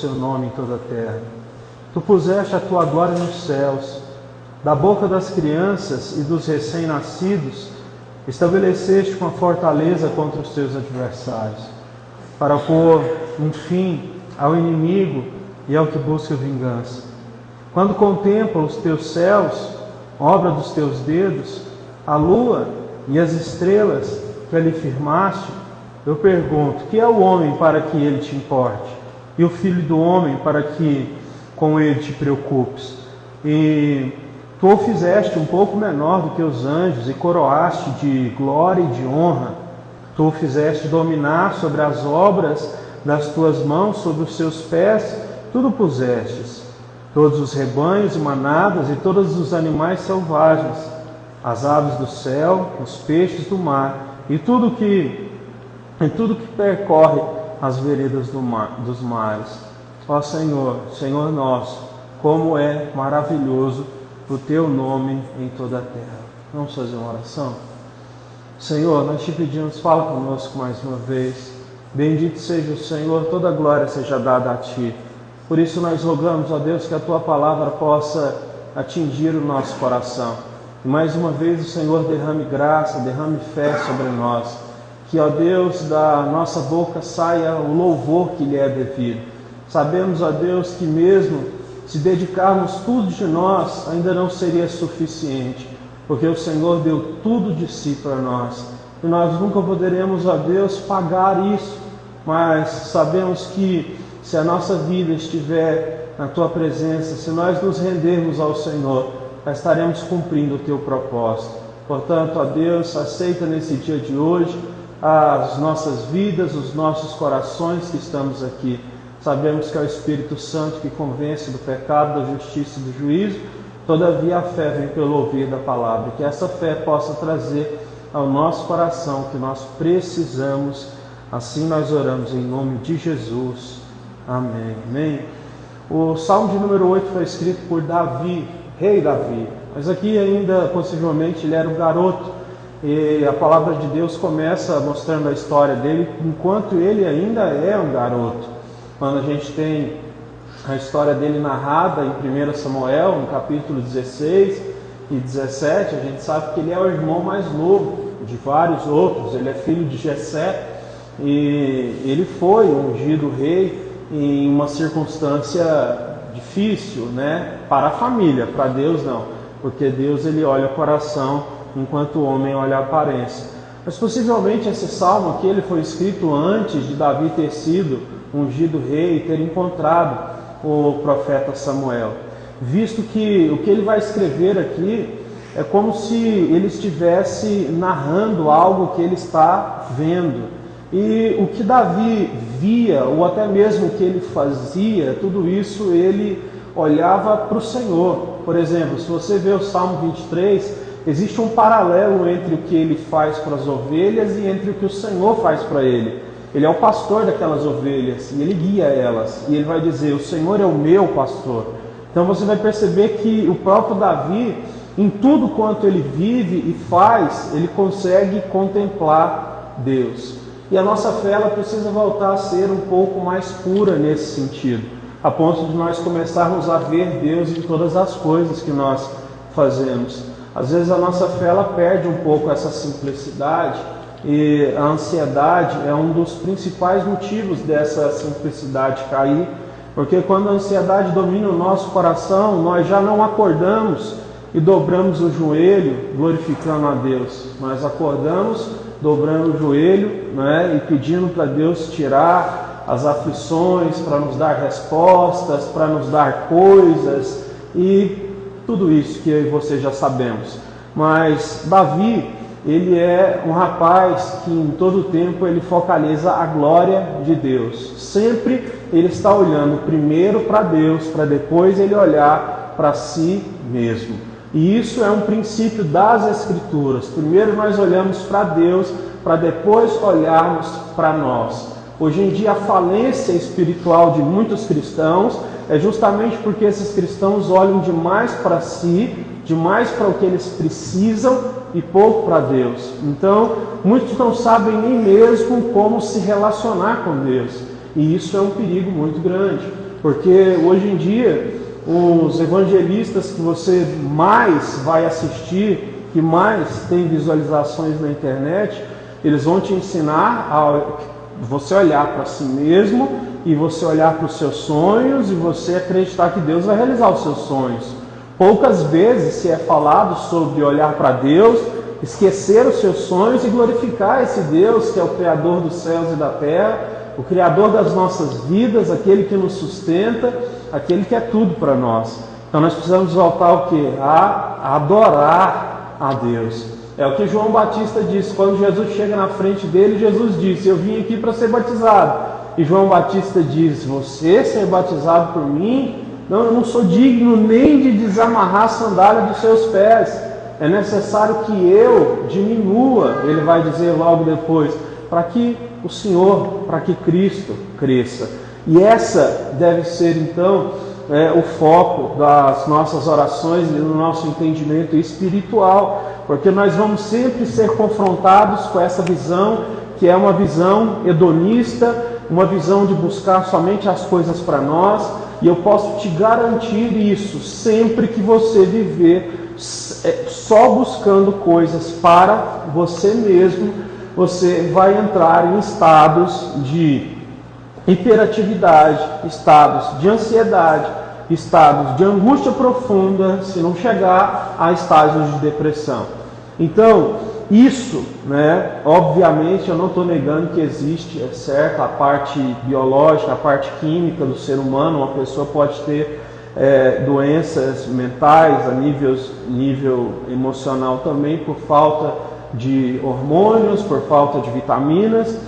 Seu nome em toda a terra. Tu puseste a tua glória nos céus, da boca das crianças e dos recém-nascidos, estabeleceste uma fortaleza contra os teus adversários, para pôr um fim ao inimigo e ao que busca vingança. Quando contempla os teus céus, obra dos teus dedos, a lua e as estrelas que ali firmaste, eu pergunto, que é o homem para que ele te importe? E o filho do homem para que com ele te preocupes? E tu o fizeste um pouco menor do que os anjos e coroaste de glória e de honra. Tu o fizeste dominar sobre as obras das tuas mãos, sobre os seus pés, tudo pusestes. Todos os rebanhos e manadas e todos os animais selvagens, as aves do céu, os peixes do mar e tudo que percorre as veredas dos mares. Ó Senhor, Senhor nosso, como é maravilhoso o teu nome em toda a terra. Vamos fazer uma oração? Senhor, nós te pedimos, fala conosco mais uma vez. Bendito seja o Senhor, toda a glória seja dada a Ti. Por isso nós rogamos, ó Deus, que a Tua palavra possa atingir o nosso coração. E mais uma vez o Senhor derrame graça, derrame fé sobre nós. Que, ó Deus, da nossa boca saia o louvor que lhe é devido. Sabemos, ó Deus, que mesmo se dedicarmos tudo de nós, ainda não seria suficiente, porque o Senhor deu tudo de si para nós. E nós nunca poderemos, ó Deus, pagar isso, mas sabemos que se a nossa vida estiver na Tua presença, se nós nos rendermos ao Senhor, nós estaremos cumprindo o Teu propósito. Portanto, ó Deus, aceita nesse dia de hoje as nossas vidas, os nossos corações que estamos aqui. Sabemos que é o Espírito Santo que convence do pecado, da justiça e do juízo. Todavia a fé vem pelo ouvir da palavra. Que essa fé possa trazer ao nosso coração o que nós precisamos. Assim nós oramos em nome de Jesus. Amém. Amém. O Salmo de número 8 foi escrito por Davi, rei Davi. Mas aqui ainda, possivelmente, ele era um garoto. E a palavra de Deus começa mostrando a história dele enquanto ele ainda é um garoto. Quando a gente tem a história dele narrada em 1 Samuel, no capítulo 16 e 17, a gente sabe que ele é o irmão mais novo de vários outros. Ele é filho de Jessé e ele foi ungido rei em uma circunstância difícil, né? Para a família, para Deus não, porque Deus ele olha o coração enquanto o homem olha a aparência. Mas possivelmente esse salmo aqui ele foi escrito antes de Davi ter sido ungido rei e ter encontrado o profeta Samuel, visto que o que ele vai escrever aqui é como se ele estivesse narrando algo que ele está vendo. E o que Davi via, ou até mesmo o que ele fazia, tudo isso ele olhava para o Senhor. Por exemplo, se você vê o Salmo 23, existe um paralelo entre o que ele faz para as ovelhas e entre o que o Senhor faz para ele. Ele é o pastor daquelas ovelhas e ele guia elas. E ele vai dizer, o Senhor é o meu pastor. Então você vai perceber que o próprio Davi, em tudo quanto ele vive e faz, ele consegue contemplar Deus. E a nossa fé ela precisa voltar a ser um pouco mais pura nesse sentido, a ponto de nós começarmos a ver Deus em todas as coisas que nós fazemos. Às vezes a nossa fé ela perde um pouco essa simplicidade e a ansiedade é um dos principais motivos dessa simplicidade cair, porque quando a ansiedade domina o nosso coração, nós já não acordamos e dobramos o joelho glorificando a Deus. Nós acordamos dobrando o joelho, né, e pedindo para Deus tirar as aflições, para nos dar respostas, para nos dar coisas e tudo isso que eu e você já sabemos. Mas Davi, ele é um rapaz que em todo o tempo ele focaliza a glória de Deus. Sempre ele está olhando primeiro para Deus, para depois ele olhar para si mesmo. E isso é um princípio das Escrituras. Primeiro nós olhamos para Deus, para depois olharmos para nós. Hoje em dia a falência espiritual de muitos cristãos é justamente porque esses cristãos olham demais para si, demais para o que eles precisam e pouco para Deus. Então, muitos não sabem nem mesmo como se relacionar com Deus. E isso é um perigo muito grande. Porque hoje em dia, os evangelistas que você mais vai assistir, que mais tem visualizações na internet, eles vão te ensinar a você olhar para si mesmo e você olhar para os seus sonhos e você acreditar que Deus vai realizar os seus sonhos. Poucas vezes se é falado sobre olhar para Deus, esquecer os seus sonhos e glorificar esse Deus que é o Criador dos céus e da terra, o Criador das nossas vidas, aquele que nos sustenta, aquele que é tudo para nós. Então nós precisamos voltar ao quê? A adorar a Deus. É o que João Batista disse, quando Jesus chega na frente dele, Jesus disse, eu vim aqui para ser batizado. E João Batista diz, você ser batizado por mim? Não, eu não sou digno nem de desamarrar a sandália dos seus pés. É necessário que eu diminua, ele vai dizer logo depois, para que o Senhor, para que Cristo cresça. E essa deve ser então o foco das nossas orações e do nosso entendimento espiritual, porque nós vamos sempre ser confrontados com essa visão, que é uma visão hedonista, uma visão de buscar somente as coisas para nós, e eu posso te garantir isso, sempre que você viver só buscando coisas para você mesmo, você vai entrar em estados de hiperatividade, estados de ansiedade, estados de angústia profunda, se não chegar a estágios de depressão. Então, isso, obviamente eu não estou negando que existe, é certo, a parte biológica, a parte química do ser humano, uma pessoa pode ter doenças mentais a nível emocional também, por falta de hormônios, por falta de vitaminas,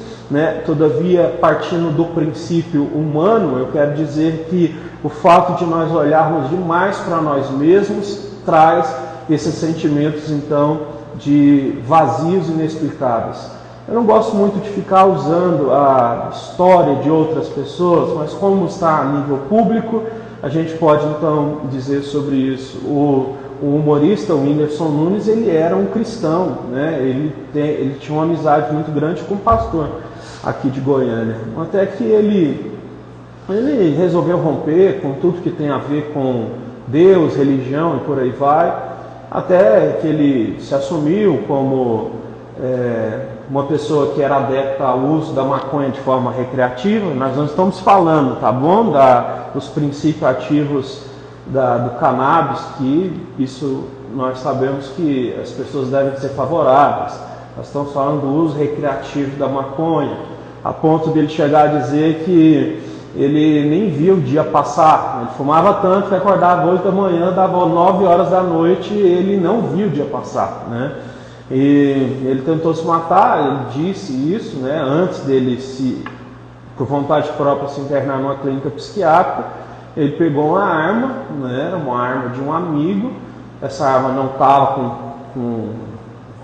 Todavia, partindo do princípio humano, eu quero dizer que o fato de nós olharmos demais para nós mesmos traz esses sentimentos, então, de vazios inexplicáveis. Eu não gosto muito de ficar usando a história de outras pessoas, mas como está a nível público, a gente pode então dizer sobre isso. O humorista, o Whindersson Nunes, ele era um cristão, ele tinha uma amizade muito grande com o pastor aqui de Goiânia, até que ele resolveu romper com tudo que tem a ver com Deus, religião e por aí vai, até que ele se assumiu como uma pessoa que era adepta ao uso da maconha de forma recreativa. Nós não estamos falando, tá bom, dos princípios ativos do cannabis, que isso nós sabemos que as pessoas devem ser favoráveis. Nós estamos falando do uso recreativo da maconha, a ponto de ele chegar a dizer que ele nem via o dia passar. Ele fumava tanto que acordava 8 da manhã, dava 9 horas da noite e ele não via o dia passar, E ele tentou se matar, ele disse isso, antes dele por vontade própria, se internar numa clínica psiquiátrica. Ele pegou uma arma, uma arma de um amigo. Essa arma não estava com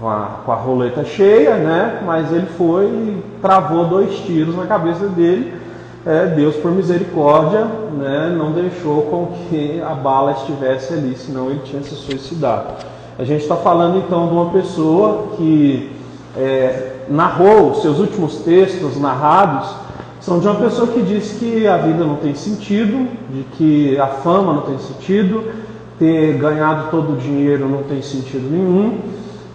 a roleta cheia, mas ele foi e travou 2 tiros na cabeça dele. Deus, por misericórdia, não deixou com que a bala estivesse ali, senão ele tinha se suicidado. A gente está falando então de uma pessoa que narrou, seus últimos textos narrados são de uma pessoa que diz que a vida não tem sentido, de que a fama não tem sentido, ter ganhado todo o dinheiro não tem sentido nenhum.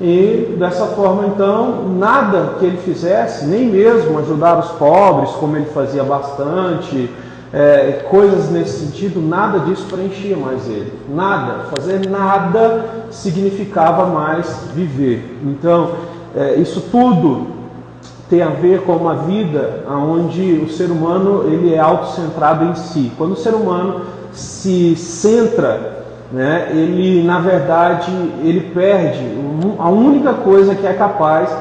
E dessa forma então, nada que ele fizesse, nem mesmo ajudar os pobres, como ele fazia bastante, coisas nesse sentido, nada disso preenchia mais ele. Nada, fazer nada significava mais viver. Então, isso tudo tem a ver com uma vida onde o ser humano ele é autocentrado em si. Quando o ser humano se centra, ele na verdade ele perde a única coisa que é capaz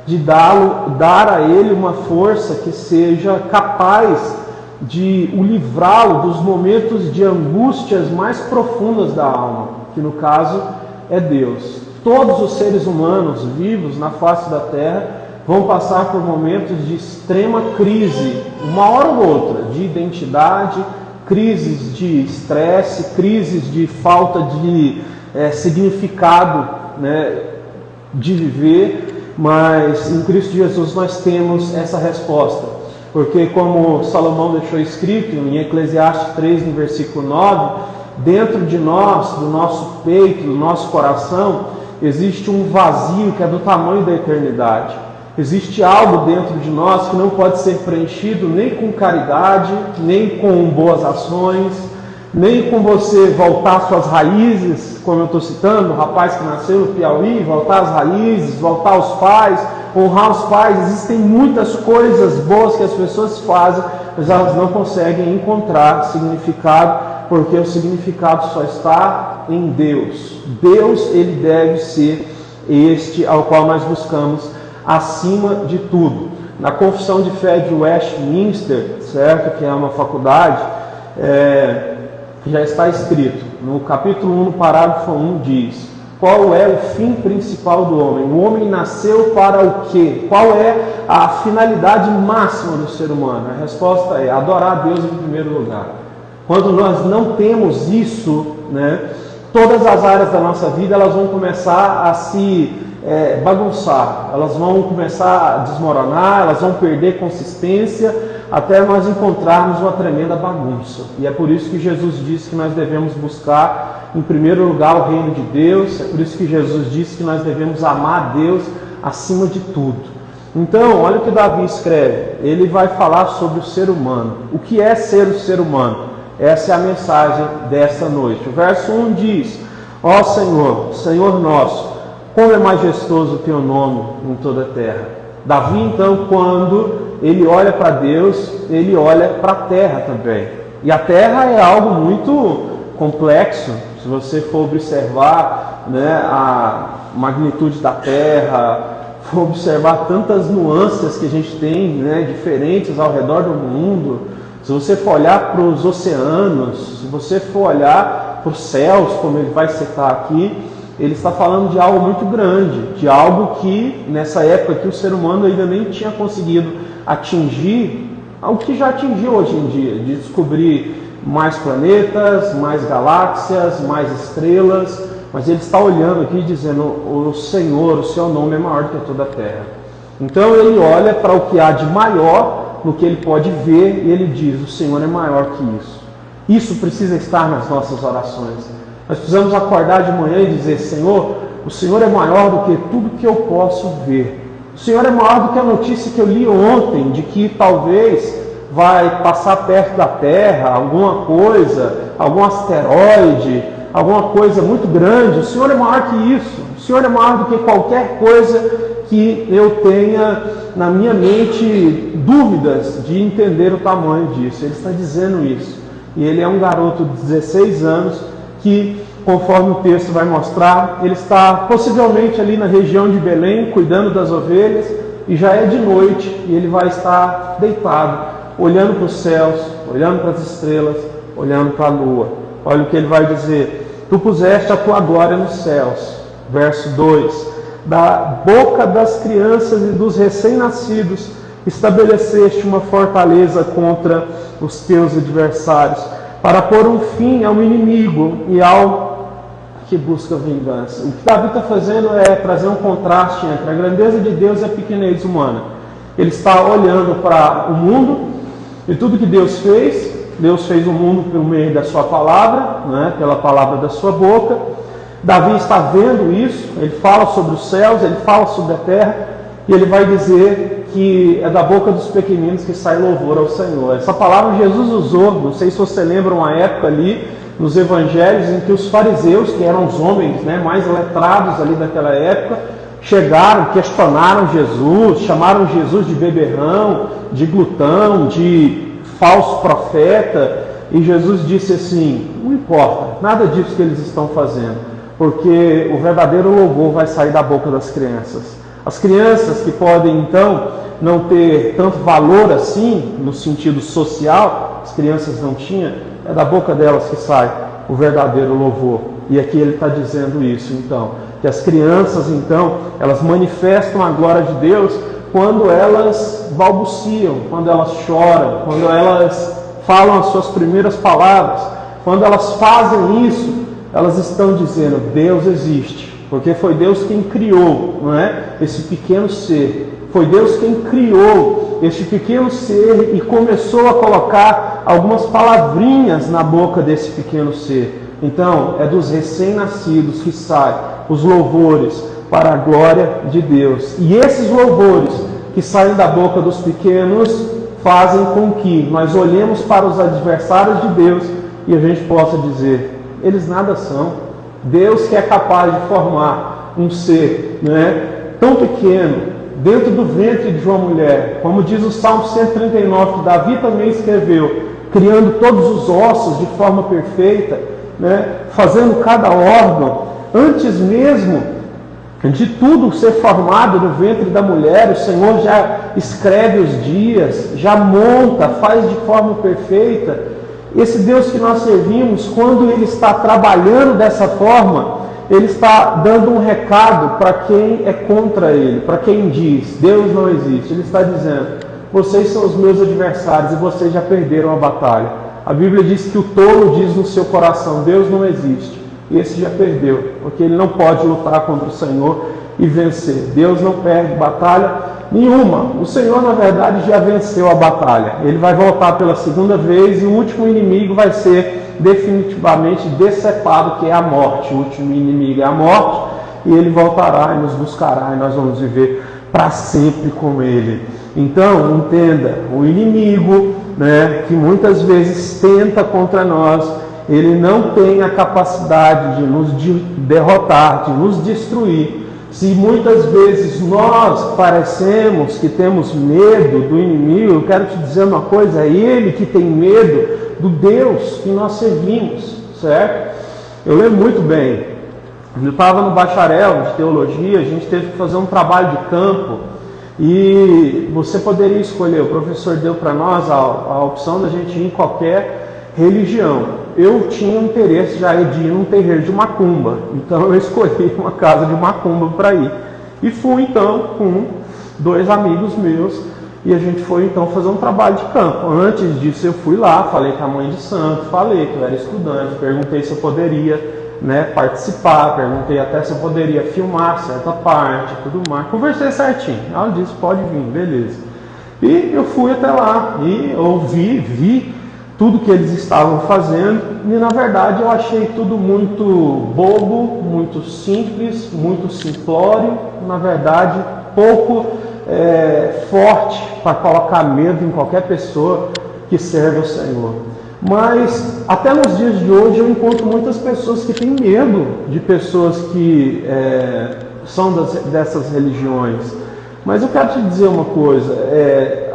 de dar a ele uma força que seja capaz de o livrá-lo dos momentos de angústias mais profundas da alma, que no caso é Deus. Todos os seres humanos vivos na face da terra vão passar por momentos de extrema crise, uma hora ou outra, de identidade, crises de estresse, crises de falta de significado de viver, mas em Cristo Jesus nós temos essa resposta. Porque como Salomão deixou escrito em Eclesiastes 3, no versículo 9, dentro de nós, do nosso peito, do nosso coração, existe um vazio que é do tamanho da eternidade. Existe algo dentro de nós que não pode ser preenchido nem com caridade, nem com boas ações, nem com você voltar às suas raízes, como eu estou citando, o rapaz que nasceu no Piauí, voltar às raízes, voltar aos pais, honrar os pais. Existem muitas coisas boas que as pessoas fazem, mas elas não conseguem encontrar significado, porque o significado só está em Deus. Deus, ele deve ser este ao qual nós buscamos acima de tudo. Na Confissão de Fé de Westminster, certo? Que é uma faculdade, já está escrito, no capítulo 1, no parágrafo 1, diz: qual é o fim principal do homem? O homem nasceu para o quê? Qual é a finalidade máxima do ser humano? A resposta é adorar a Deus em primeiro lugar. Quando nós não temos isso, né, todas as áreas da nossa vida elas vão começar a se bagunçar, elas vão começar a desmoronar, elas vão perder consistência, até nós encontrarmos uma tremenda bagunça. E é por isso que Jesus disse que nós devemos buscar em primeiro lugar o reino de Deus, é por isso que Jesus disse que nós devemos amar a Deus acima de tudo. Então, olha o que Davi escreve, ele vai falar sobre o ser humano. O que é ser o ser humano? Essa é a mensagem desta noite. O verso 1 diz: ó Senhor, Senhor nosso, como é majestoso o teu nome em toda a terra. Davi, então, quando ele olha para Deus, ele olha para a terra também. E a terra é algo muito complexo. Se você for observar, né, a magnitude da terra, for observar tantas nuances que a gente tem, né, diferentes ao redor do mundo, se você for olhar para os oceanos, se você for olhar para os céus, como ele vai citar aqui, ele está falando de algo muito grande, de algo que nessa época que o ser humano ainda nem tinha conseguido atingir, algo que já atingiu hoje em dia, de descobrir mais planetas, mais galáxias, mais estrelas, mas ele está olhando aqui dizendo: o Senhor, o seu nome é maior do que toda a terra. Então ele olha para o que há de maior no que ele pode ver e ele diz: o Senhor é maior que isso. Isso precisa estar nas nossas orações. Nós precisamos acordar de manhã e dizer: Senhor, o Senhor é maior do que tudo que eu posso ver. O Senhor é maior do que a notícia que eu li ontem, de que talvez vai passar perto da Terra alguma coisa, algum asteroide, alguma coisa muito grande. O Senhor é maior que isso. O Senhor é maior do que qualquer coisa que eu tenha na minha mente dúvidas de entender o tamanho disso. Ele está dizendo isso. E ele é um garoto de 16 anos que, conforme o texto vai mostrar, ele está possivelmente ali na região de Belém, cuidando das ovelhas, e já é de noite, e ele vai estar deitado, olhando para os céus, olhando para as estrelas, olhando para a lua. Olha o que ele vai dizer: tu puseste a tua glória nos céus. Verso 2: da boca das crianças e dos recém-nascidos estabeleceste uma fortaleza contra os teus adversários, para pôr um fim ao inimigo e ao que busca vingança. O que Davi está fazendo é trazer um contraste entre a grandeza de Deus e a pequenez humana. Ele está olhando para o mundo e tudo que Deus fez. Deus fez o mundo por meio da sua palavra, né, pela palavra da sua boca. Davi está vendo isso, ele fala sobre os céus, ele fala sobre a terra, e ele vai dizer que é da boca dos pequeninos que sai louvor ao Senhor. Essa palavra Jesus usou, não sei se você lembra, uma época ali nos evangelhos em que os fariseus, que eram os homens, né, mais letrados ali daquela época, chegaram, questionaram Jesus, chamaram Jesus de beberrão, de glutão, de falso profeta, e Jesus disse assim: não importa, nada disso que eles estão fazendo, porque o verdadeiro louvor vai sair da boca das crianças. As crianças que podem então não ter tanto valor assim, no sentido social, as crianças não tinham, é da boca delas que sai o verdadeiro louvor. E aqui ele está dizendo isso então, que as crianças então, elas manifestam a glória de Deus quando elas balbuciam, quando elas choram, quando elas falam as suas primeiras palavras. Quando elas fazem isso, elas estão dizendo: Deus existe, porque foi Deus quem criou, não é, esse pequeno ser. Foi Deus quem criou este pequeno ser e começou a colocar algumas palavrinhas na boca desse pequeno ser. Então, é dos recém-nascidos que saem os louvores para a glória de Deus. E esses louvores que saem da boca dos pequenos fazem com que nós olhemos para os adversários de Deus e a gente possa dizer: eles nada são. Deus que é capaz de formar um ser, tão pequeno, dentro do ventre de uma mulher, como diz o Salmo 139, que Davi também escreveu, criando todos os ossos de forma perfeita, fazendo cada órgão, antes mesmo de tudo ser formado no ventre da mulher, o Senhor já escreve os dias, já monta, faz de forma perfeita. Esse Deus que nós servimos, quando Ele está trabalhando dessa forma, Ele está dando um recado para quem é contra Ele, para quem diz, Deus não existe. Ele está dizendo, vocês são os meus adversários e vocês já perderam a batalha. A Bíblia diz que o tolo diz no seu coração, Deus não existe. E esse já perdeu, porque ele não pode lutar contra o Senhor e vencer. Deus não perde batalha nenhuma. O Senhor, na verdade, já venceu a batalha. Ele vai voltar pela segunda vez e o último inimigo vai ser definitivamente decepado, que é a morte. O último inimigo é a morte, e ele voltará e nos buscará, e nós vamos viver para sempre com ele. Então, entenda, o inimigo, que muitas vezes tenta contra nós, ele não tem a capacidade de nos derrotar, de nos destruir. Se muitas vezes nós parecemos que temos medo do inimigo, eu quero te dizer uma coisa, é ele que tem medo do Deus que nós servimos, certo? Eu lembro muito bem, eu estava no bacharel de teologia, a gente teve que fazer um trabalho de campo e você poderia escolher, o professor deu para nós a opção da gente ir em qualquer religião. Eu tinha um interesse já de ir num terreiro de macumba, então eu escolhi uma casa de macumba para ir. E fui então com 2 amigos meus, e a gente foi então fazer um trabalho de campo. Antes disso eu fui lá, falei com a mãe de santo, falei que eu era estudante, perguntei se eu poderia participar, perguntei até se eu poderia filmar certa parte, tudo mais. Conversei certinho, ela disse, pode vir, beleza. E eu fui até lá, e vi tudo que eles estavam fazendo, e na verdade eu achei tudo muito bobo, muito simples, muito simplório, na verdade pouco forte para colocar medo em qualquer pessoa que serve ao Senhor. Mas até nos dias de hoje eu encontro muitas pessoas que têm medo de pessoas que são dessas religiões. Mas eu quero te dizer uma coisa,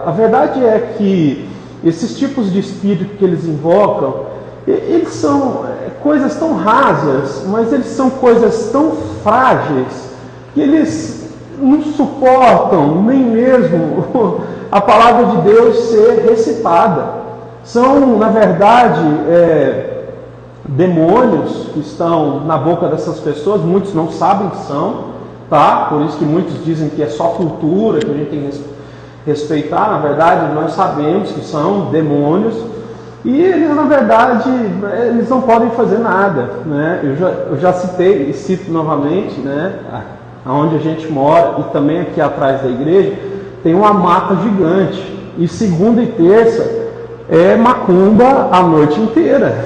a verdade é que esses tipos de espírito que eles invocam, eles são coisas tão rasas, mas eles são coisas tão frágeis, que eles não suportam nem mesmo a palavra de Deus ser recitada. São, na verdade, demônios que estão na boca dessas pessoas, muitos não sabem que são, tá? Por isso que muitos dizem que é só cultura, que a gente tem que respeitar. Na verdade, nós sabemos que são demônios e eles, na verdade, eles não podem fazer nada, Eu já citei e cito novamente, onde a gente mora e também aqui atrás da igreja tem uma mata gigante e segunda e terça é macumba a noite inteira,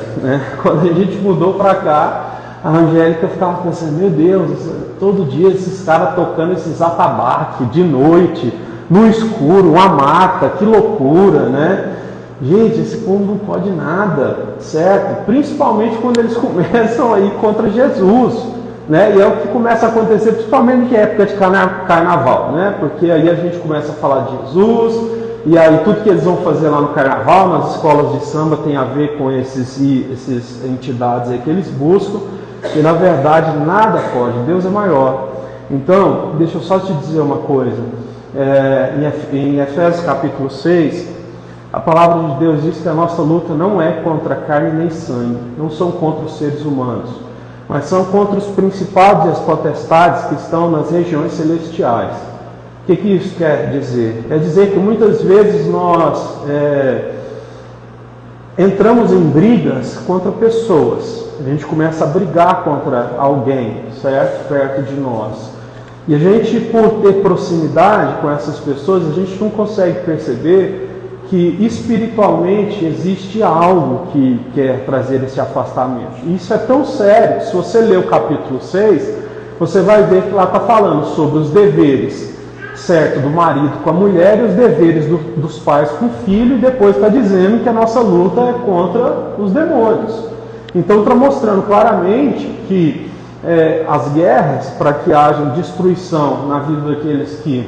Quando a gente mudou para cá, a Angélica ficava pensando, meu Deus, todo dia esses caras tocando esses atabaques de noite, no escuro, uma mata, que loucura, Gente, esse povo não pode nada, certo? Principalmente quando eles começam a ir contra Jesus, E é o que começa a acontecer, principalmente em época de carnaval, Porque aí a gente começa a falar de Jesus, e aí tudo que eles vão fazer lá no carnaval, nas escolas de samba, tem a ver com essas entidades aí que eles buscam, e na verdade nada pode, Deus é maior. Então, deixa eu só te dizer uma coisa. Em Efésios capítulo 6, a palavra de Deus diz que a nossa luta não é contra carne nem sangue, não são contra os seres humanos, mas são contra os principados e as potestades que estão nas regiões celestiais. O que isso quer dizer? Quer dizer que muitas vezes nós entramos em brigas contra pessoas, a gente começa a brigar contra alguém, certo? Perto de nós. E a gente, por ter proximidade com essas pessoas, a gente não consegue perceber que espiritualmente existe algo que quer trazer esse afastamento. E isso é tão sério que, se você ler o capítulo 6, você vai ver que lá está falando sobre os deveres, certo, do marido com a mulher e os deveres dos pais com o filho, e depois está dizendo que a nossa luta é contra os demônios. Então está mostrando claramente que as guerras, para que haja destruição na vida daqueles que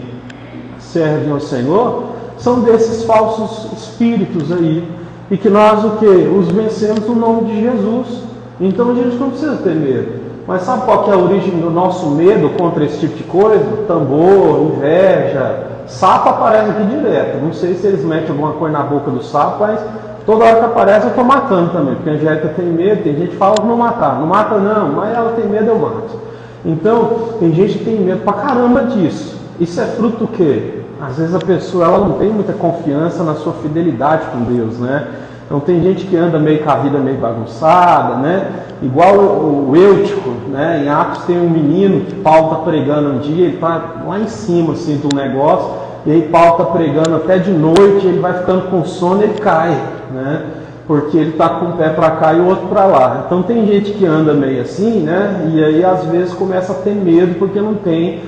servem ao Senhor, são desses falsos espíritos aí, e que nós os vencemos no nome de Jesus. Então a gente não precisa ter medo. Mas sabe qual que é a origem do nosso medo contra esse tipo de coisa? Tambor, inveja, sapo aparece aqui direto. Não sei se eles metem alguma coisa na boca do sapo, mas toda hora que aparece eu estou matando também, porque a Angélica tem medo, tem gente que fala que não matar. Não mata não, mas ela tem medo, eu mato. Então, tem gente que tem medo pra caramba disso. Isso é fruto do quê? Às vezes a pessoa ela não tem muita confiança na sua fidelidade com Deus, né? Então tem gente que anda meio com a vida meio bagunçada, né? Igual o Eutico, né? Em Atos tem um menino que Paulo está pregando um dia, ele está lá em cima assim, de um negócio, e aí Paulo está pregando até de noite, ele vai ficando com sono e ele cai, né? Porque ele está com um pé para cá e o outro para lá. Então tem gente que anda meio assim, né? E aí às vezes começa a ter medo porque não tem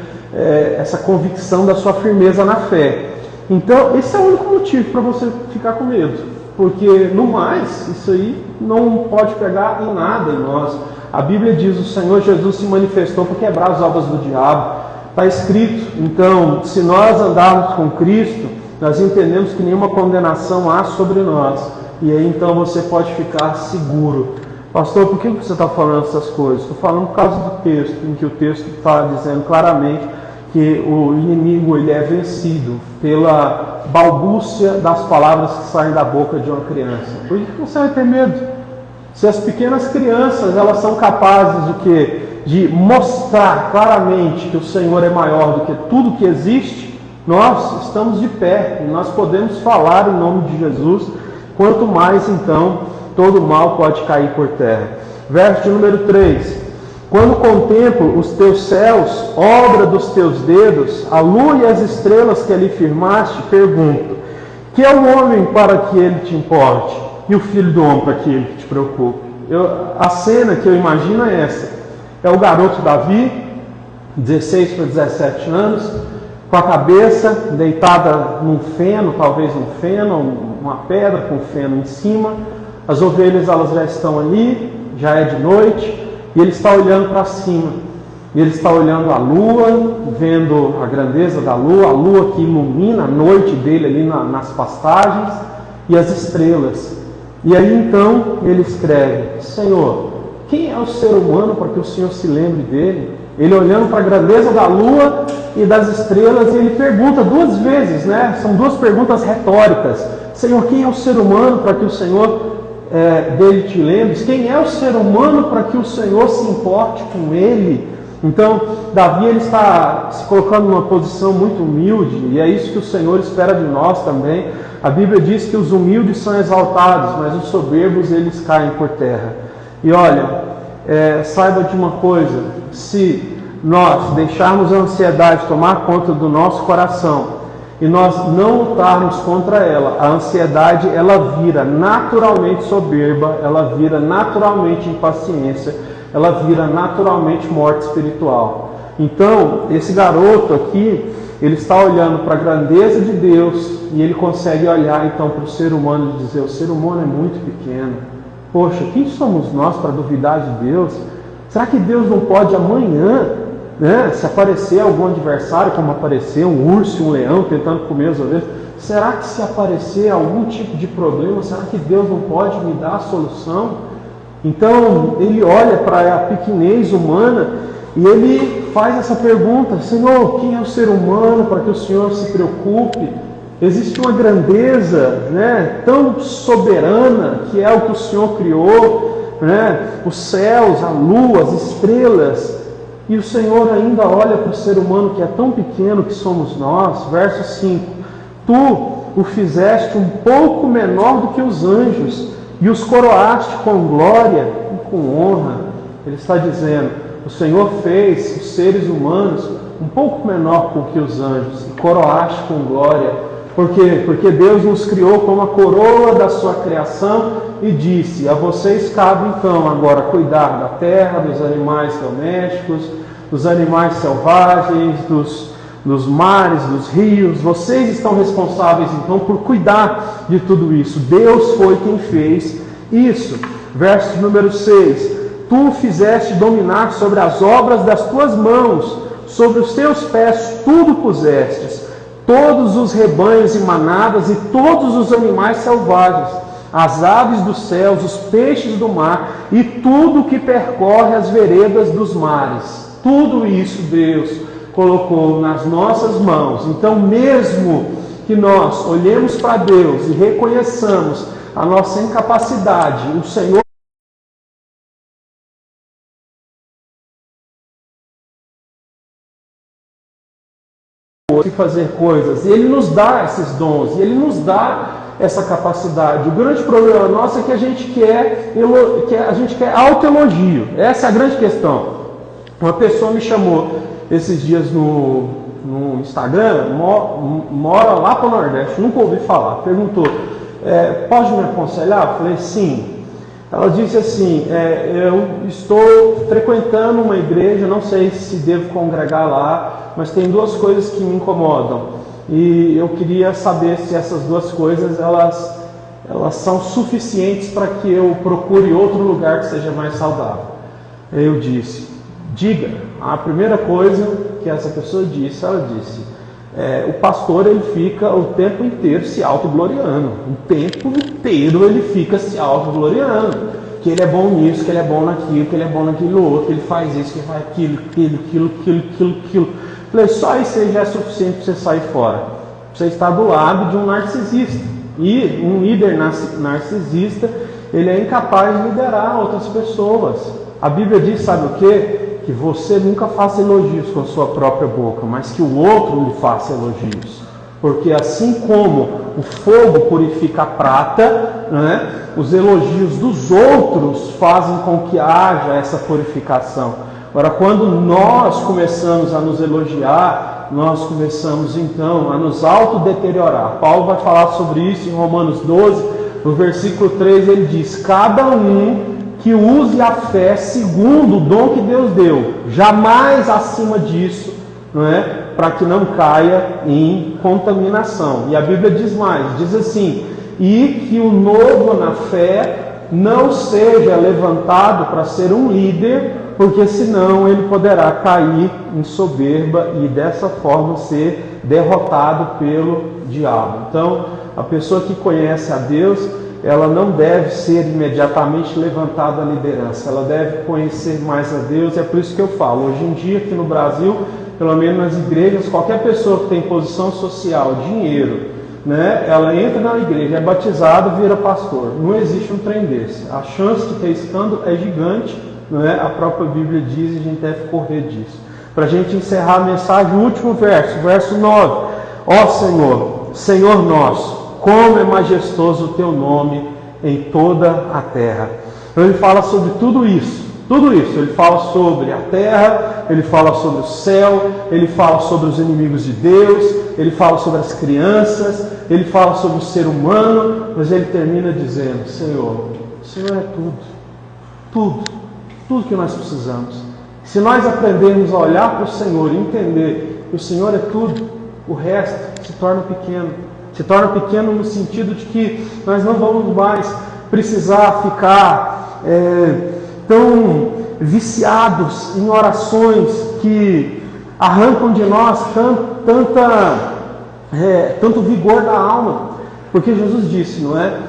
essa convicção da sua firmeza na fé. Então esse é o único motivo para você ficar com medo, porque no mais isso aí não pode pegar em nada em nós. A Bíblia diz: o Senhor Jesus se manifestou para quebrar as obras do diabo. Está escrito. Então, se nós andarmos com Cristo, nós entendemos que nenhuma condenação há sobre nós, e aí então você pode ficar seguro. Pastor, por que você está falando essas coisas? Estou falando por causa do texto, em que o texto está dizendo claramente que o inimigo ele é vencido pela balbúcia das palavras que saem da boca de uma criança. Por que você vai ter medo? Se as pequenas crianças elas são capazes de mostrar claramente que o Senhor é maior do que tudo que existe, nós estamos de pé e nós podemos falar em nome de Jesus. Quanto mais então todo mal pode cair por terra. Verso de número 3. Quando contemplo os teus céus, obra dos teus dedos, a lua e as estrelas que ali firmaste, pergunto: que é o homem para que ele te importe, e o filho do homem para que ele te preocupe? A cena que eu imagino é essa: é o garoto Davi, 16 para 17 anos, com a cabeça deitada num feno, talvez um feno, uma pedra com feno em cima. As ovelhas elas já estão ali, já é de noite, e ele está olhando para cima. E ele está olhando a lua, vendo a grandeza da lua, a lua que ilumina a noite dele ali nas pastagens, e as estrelas. E aí então ele escreve: Senhor, quem é o ser humano para que o Senhor se lembre dele? Ele olhando para a grandeza da lua e das estrelas, e ele pergunta duas vezes, né? São duas perguntas retóricas. Senhor, quem é o ser humano para que o Senhor dele te lembre? Quem é o ser humano para que o Senhor se importe com ele? Então, Davi ele está se colocando numa posição muito humilde, e é isso que o Senhor espera de nós também. A Bíblia diz que os humildes são exaltados, mas os soberbos eles caem por terra. E olha, saiba de uma coisa: se nós deixarmos a ansiedade tomar conta do nosso coração e nós não lutarmos contra ela, a ansiedade ela vira naturalmente soberba, ela vira naturalmente impaciência, ela vira naturalmente morte espiritual. Então, esse garoto aqui, ele está olhando para a grandeza de Deus, e ele consegue olhar então para o ser humano e dizer: o ser humano é muito pequeno. Poxa, quem somos nós para duvidar de Deus? Será que Deus não pode amanhã, né, se aparecer algum adversário, como apareceu um urso e um leão tentando comer as ovelhas? Será que se aparecer algum tipo de problema, será que Deus não pode me dar a solução? Então ele olha para a pequenez humana e ele faz essa pergunta: Senhor, quem é o ser humano para que o Senhor se preocupe? Existe uma grandeza, né, tão soberana, que é o que o Senhor criou, né, os céus, a lua, as estrelas, e o Senhor ainda olha para o ser humano que é tão pequeno que somos nós. Verso 5: Tu o fizeste um pouco menor do que os anjos, e os coroaste com glória e com honra. Ele está dizendo: o Senhor fez os seres humanos um pouco menor do que os anjos e coroaste com glória. Por quê? Porque Deus nos criou como a coroa da sua criação e disse: a vocês cabe então agora cuidar da terra, dos animais domésticos, dos animais selvagens, dos mares, dos rios. Vocês estão responsáveis então por cuidar de tudo isso. Deus foi quem fez isso. Verso número 6. Tu o fizeste dominar sobre as obras das tuas mãos, sobre os teus pés tudo pusestes, todos os rebanhos e manadas e todos os animais selvagens, as aves dos céus, os peixes do mar e tudo que percorre as veredas dos mares. Tudo isso Deus colocou nas nossas mãos. Então, mesmo que nós olhemos para Deus e reconheçamos a nossa incapacidade, o Senhor de fazer coisas, e Ele nos dá esses dons, e Ele nos dá essa capacidade. O grande problema nosso é que a gente quer autoelogio. Essa é a grande questão. Uma pessoa me chamou esses dias no Instagram, mora lá para o Nordeste, nunca ouvi falar, perguntou, pode me aconselhar? Eu falei, sim. Ela disse assim, eu estou frequentando uma igreja, não sei se devo congregar lá, mas tem duas coisas que me incomodam. E eu queria saber se essas duas coisas elas são suficientes para que eu procure outro lugar que seja mais saudável. Eu disse, diga. A primeira coisa que essa pessoa disse, ela disse, o pastor ele fica o tempo inteiro se autogloriando. O tempo inteiro ele fica se autogloriando. Que ele é bom nisso, que ele é bom naquilo, que ele é bom naquilo outro, que ele faz isso, que ele faz aquilo. Falei, só isso aí já é suficiente para você sair fora. Você está do lado de um narcisista. E um líder narcisista, ele é incapaz de liderar outras pessoas. A Bíblia diz, sabe o quê? Que você nunca faça elogios com a sua própria boca, mas que o outro lhe faça elogios. Porque assim como o fogo purifica a prata, né, os elogios dos outros fazem com que haja essa purificação. Agora, quando nós começamos a nos elogiar, nós começamos então a nos autodeteriorar. Paulo vai falar sobre isso em Romanos 12, no versículo 3, ele diz, cada um que use a fé segundo o dom que Deus deu, jamais acima disso, não é? Para que não caia em contaminação. E a Bíblia diz mais, diz assim, e que o novo na fé não seja levantado para ser um líder, porque senão ele poderá cair em soberba e dessa forma ser derrotado pelo diabo. Então, a pessoa que conhece a Deus, ela não deve ser imediatamente levantada à liderança, ela deve conhecer mais a Deus. É por isso que eu falo, hoje em dia aqui no Brasil, pelo menos nas igrejas, qualquer pessoa que tem posição social, dinheiro, né, ela entra na igreja, é batizada, vira pastor. Não existe um trem desse. A chance de ter escândalo é gigante, não é? A própria Bíblia diz e a gente deve correr disso. Para a gente encerrar a mensagem, o último verso, verso 9. Ó Senhor, Senhor nosso, como é majestoso o teu nome em toda a terra. Então ele fala sobre tudo isso. Ele fala sobre a terra, ele fala sobre o céu, ele fala sobre os inimigos de Deus, ele fala sobre as crianças, ele fala sobre o ser humano, mas ele termina dizendo, Senhor, o Senhor é tudo que nós precisamos. Se nós aprendermos a olhar para o Senhor e entender que o Senhor é tudo, o resto se torna pequeno. Se torna pequeno no sentido de que nós não vamos mais precisar ficar tão viciados em orações que arrancam de nós tanto vigor da alma. Porque Jesus disse, não é?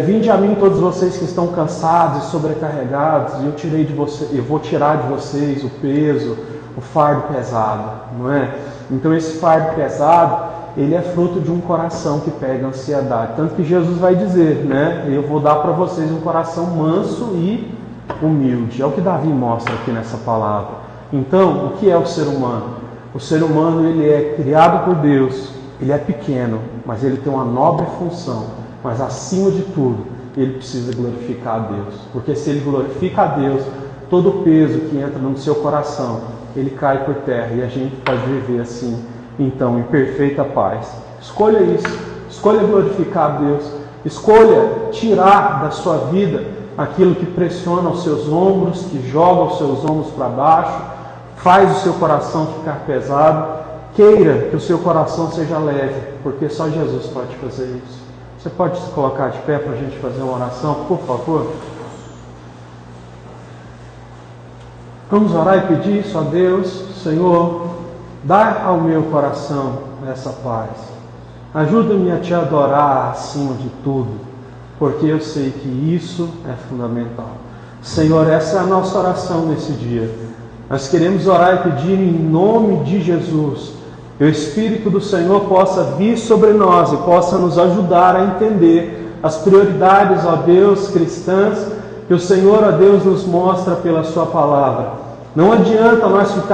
Vinde a mim todos vocês que estão cansados e sobrecarregados, e eu vou tirar de vocês o peso, o fardo pesado, não é? Então esse fardo pesado, ele é fruto de um coração que pega ansiedade. Tanto que Jesus vai dizer, né? Eu vou dar para vocês um coração manso e humilde. É o que Davi mostra aqui nessa palavra. Então, o que é o ser humano? O ser humano, ele é criado por Deus, ele é pequeno, mas ele tem uma nobre função. Mas acima de tudo, ele precisa glorificar a Deus. Porque se ele glorifica a Deus, todo o peso que entra no seu coração ele cai por terra e a gente pode viver assim, então, em perfeita paz. Escolha isso, escolha glorificar a Deus, escolha tirar da sua vida aquilo que pressiona os seus ombros, que joga os seus ombros para baixo, faz o seu coração ficar pesado. Queira que o seu coração seja leve, porque só Jesus pode fazer isso. Você pode se colocar de pé para a gente fazer uma oração, por favor? Vamos orar e pedir isso a Deus. Senhor, dá ao meu coração essa paz. Ajuda-me a te adorar acima de tudo, porque eu sei que isso é fundamental. Senhor, essa é a nossa oração nesse dia. Nós queremos orar e pedir em nome de Jesus, que o Espírito do Senhor possa vir sobre nós e possa nos ajudar a entender as prioridades, ó Deus, cristãs, que o Senhor, ó Deus, nos mostra pela sua palavra. Não adianta nós ficarmos